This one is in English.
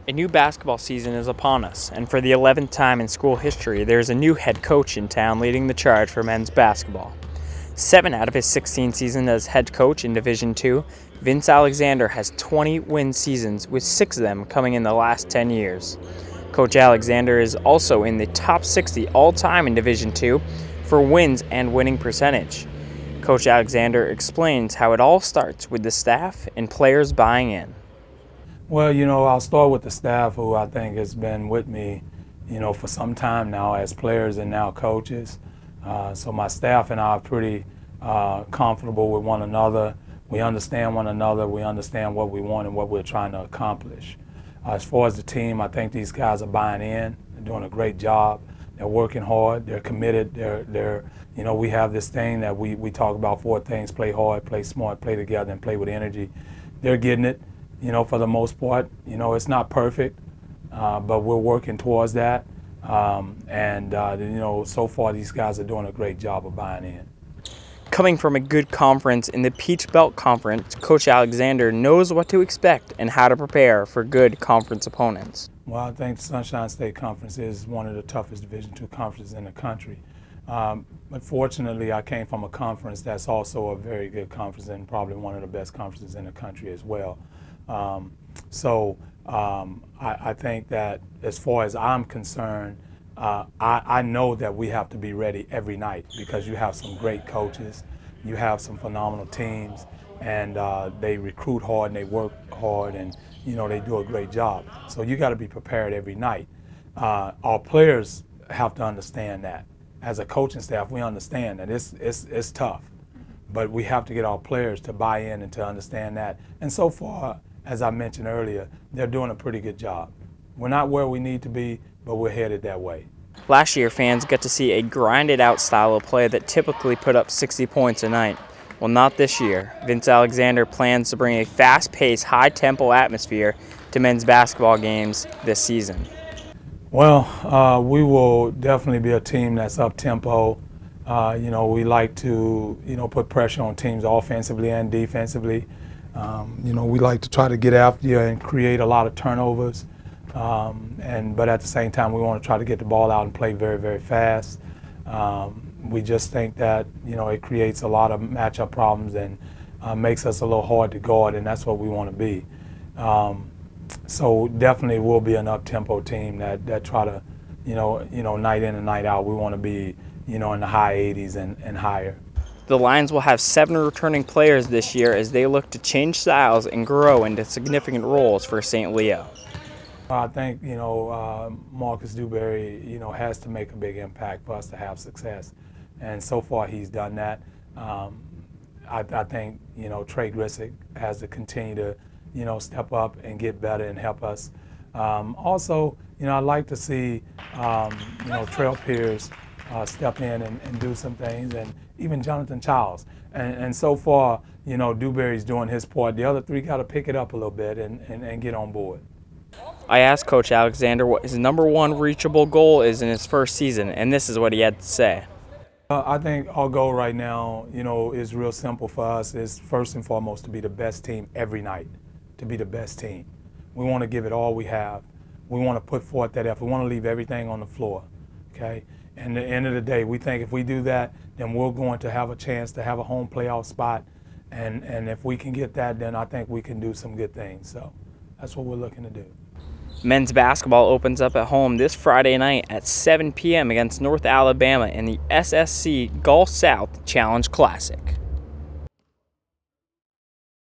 A new basketball season is upon us, and for the 11th time in school history, there is a new head coach in town leading the charge for men's basketball. 7 out of his 16 seasons as head coach in Division II, Vince Alexander has 20-win seasons, with 6 of them coming in the last 10 years. Coach Alexander is also in the top 60 all-time in Division II for wins and winning percentage. Coach Alexander explains how it all starts with the staff and players buying in. Well, I'll start with the staff, who I think has been with me, for some time now as players and now coaches. So my staff and I are pretty comfortable with one another. We understand one another. We understand what we want and what we're trying to accomplish. As far as the team, I think these guys are buying in. They're doing a great job. They're working hard. They're committed. We have this thing that we talk about, 4 things: play hard, play smart, play together, and play with energy. They're getting it. For the most part, it's not perfect, but we're working towards that. So far these guys are doing a great job of buying in. Coming from a good conference in the Peach Belt Conference, Coach Alexander knows what to expect and how to prepare for good conference opponents. Well, I think the Sunshine State Conference is one of the toughest Division II conferences in the country. But fortunately, I came from a conference that's also a very good conference and probably one of the best conferences in the country as well. I think that as far as I'm concerned, I know that we have to be ready every night, because you have some great coaches, you have some phenomenal teams, and they recruit hard and they work hard, and they do a great job. So you got to be prepared every night. Our players have to understand that. As a coaching staff, we understand that it's tough, but we have to get our players to buy in and to understand that. And so far, as I mentioned earlier, they're doing a pretty good job. We're not where we need to be, but we're headed that way. Last year, fans got to see a grinded-out style of play that typically put up 60 points a night. Well, not this year. Vince Alexander plans to bring a fast-paced, high-tempo atmosphere to men's basketball games this season. Well, we will definitely be a team that's up-tempo. We like to, put pressure on teams offensively and defensively. We like to try to get after you and create a lot of turnovers. But at the same time, we want to try to get the ball out and play very, very fast. We just think that, it creates a lot of matchup problems and makes us a little hard to guard, and that's what we want to be. So definitely we'll be an up-tempo team that try to, night in and night out, we want to be, in the high 80s and higher. The Lions will have 7 returning players this year as they look to change styles and grow into significant roles for St. Leo. I think, Marcus Dewberry, has to make a big impact for us to have success. And so far he's done that. I think, Trey Grissick has to continue to, step up and get better and help us. Also, I'd like to see, Trail Pierce step in and do some things, and even Jonathan Childs. And so far, Dewberry's doing his part. The other 3 got to pick it up a little bit and get on board. I asked Coach Alexander what his #1 reachable goal is in his first season, and this is what he had to say. I think our goal right now, is real simple for us. Is first and foremost to be the best team every night, to be the best team. We want to give it all we have. We want to put forth that effort. We want to leave everything on the floor, okay? And at the end of the day, we think if we do that, then we're going to have a chance to have a home playoff spot. And if we can get that, then I think we can do some good things. So that's what we're looking to do. Men's basketball opens up at home this Friday night at 7 p.m. against North Alabama in the SSC Gulf South Challenge Classic.